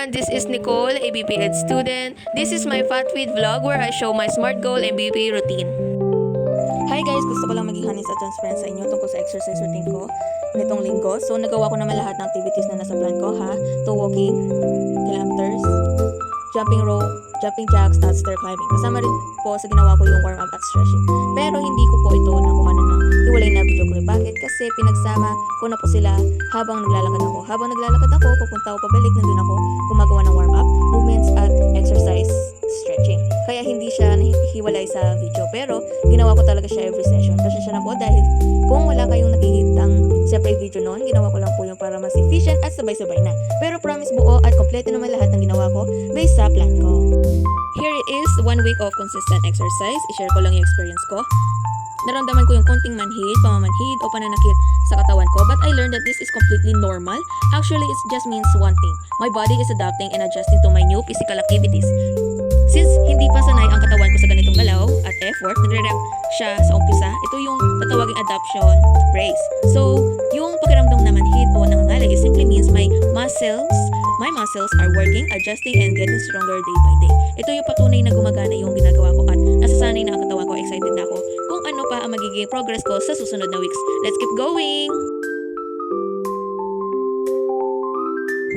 everyone, this is Nicole, a BP Ed student. This is my FatFit vlog where I show my SMART goal and BP routine. Hi guys! Gusto ko lang maging honest at transparent sa inyo tungkol sa exercise routine ko nitong linggo. So nagawa ko naman lahat ng activities na nasa plan ko ha. To walking, kilometers, jumping rope, jumping jacks, at stair climbing. Kasama rin po sa ginawa ko yung warm up at stretching. Pero hindi ko po ito nakuha ng hiwalay na video ko. Bakit? Kasi pinagsama ko na po sila habang naglalakad ako. Habang naglalakad ako, papunta o pabalik, nandun ako gumagawa ng warm up, movements at exercise stretching. Kaya hindi siya hiwalay sa video. Pero ginawa ko talaga siya every session. Pasensya na po dahil kung wala kayong nakikitang separate video noon, ginawa ko lang po yung para mas efficient at sabay-sabay na. Pero promise buo at kompleto naman lahat ng ginawa ko based sa plan ko. Here is 1 week of consistent exercise. I-share ko lang yung experience ko. Naramdaman ko yung konting manhid, pamamanhid o pananakit sa katawan ko, but I learned that this is completely normal. Actually, it just means one thing. My body is adapting and adjusting to my new physical activities. Since hindi pa sanay ang katawan ko sa ganitong galaw at effort, nagre-react siya sa umpisa. Ito yung tatawaging adaptation phase. So, yung pakiramdam na manhid o nangangalay, it simply means my muscles are working, adjusting, and getting stronger day by day. Ito yung patunay na gumagana yung ginagawa ko at nasasanay na ang katawan ko. Excited na ako kung ano pa ang magiging progress ko sa susunod na weeks. Let's keep going!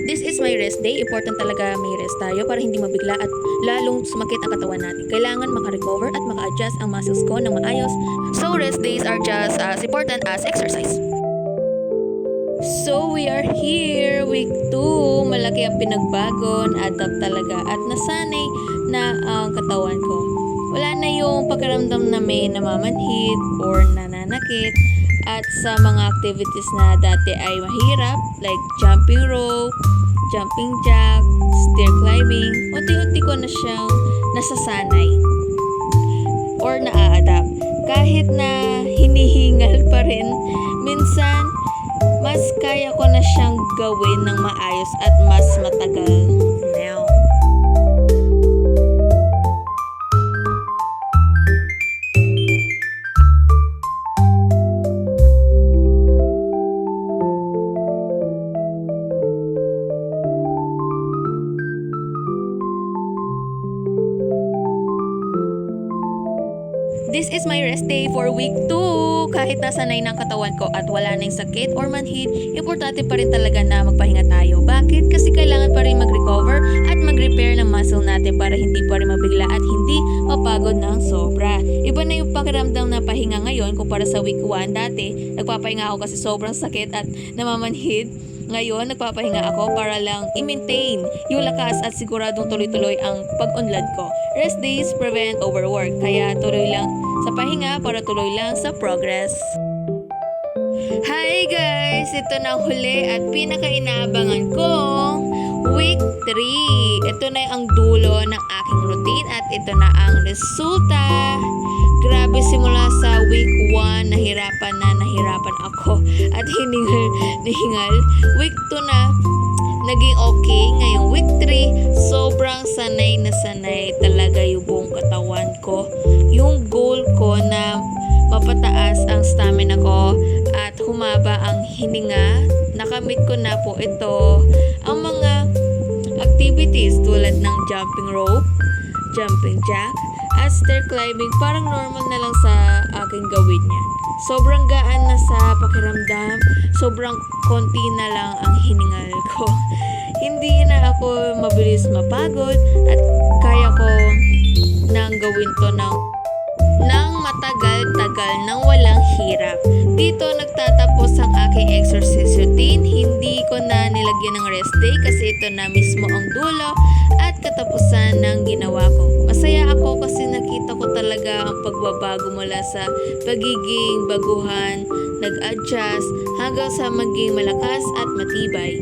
This is my rest day. Important talaga may rest tayo para hindi mabigla at lalong sumakit ang katawan natin. Kailangan makarecover at maka-adjust ang muscles ko ng maayos. So rest days are just as important as exercise. So we are here, week 2. Malaki ang pinagbago, na-adapt talaga at nasanay na ang katawan ko. Wala na yung pakiramdam na may namamanhid or nananakit. At sa mga activities na dati ay mahirap, like jumping rope, jumping jack, stair climbing, unti-unti ko na siyang nasasanay or naa-adapt. Kahit na hinihingal pa rin, minsan mas kaya ko na siyang gawin ng maayos at mas matagal now. This is my rest day for week 2. Kahit nasanay ng katawan ko at wala nang sakit or manhid, importante pa rin talaga na magpahinga tayo. Bakit? Kasi kailangan pa rin mag-recover at mag-repair ng muscle natin para hindi pa rin mabigla at hindi mapagod ng sobra. Iba na yung pakiramdam na pahinga ngayon kumpara sa week 1. Dati, nagpapahinga ako kasi sobrang sakit at namamanhid. Ngayon, nagpapahinga ako para lang i-maintain yung lakas at siguradong tuloy-tuloy ang pag-unlad ko. Rest days prevent overwork, kaya tuloy lang sa pahinga para tuloy lang sa progress. Hi guys! Ito na ang huli at pinaka-inaabangan kong week 3. Ito na ang dulo ng aking routine at ito na ang resulta. Grabe, simula sa week 1, nahirapan ako at hiningal na hingal. Week 2 na, naging okay. Ngayong week 3, sobrang sanay na sanay talaga yung buong katawan ko. Yung goal ko na mapataas ang stamina ko at humaba ang hininga, nakamit ko na po ito. Ang mga activities tulad ng jumping rope, jumping jack, at stair climbing, parang normal na lang sa aking gawin yan. Sobrang gaan na sa pakiramdam, sobrang konti na lang ang hiningal ko. Hindi na ako mabilis mapagod at kaya ko nang gawin to ng matagal-tagal nang walang hirap. Dito nagtatapos ang aking exercise routine. Hindi ko na nilagyan ng rest day kasi ito na mismo ang dulo at katapusan ng ginawa ko. Masaya ako kasi nakita ko talaga ang pagbabago mula sa pagiging baguhan, nag-adjust hanggang sa maging malakas at matibay.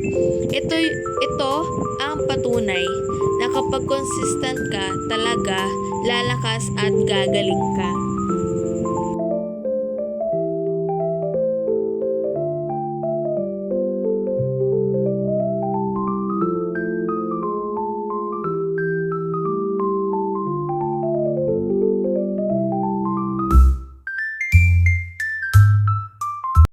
Ito ang patunay na kapag consistent ka, talaga lalakas at gagaling ka.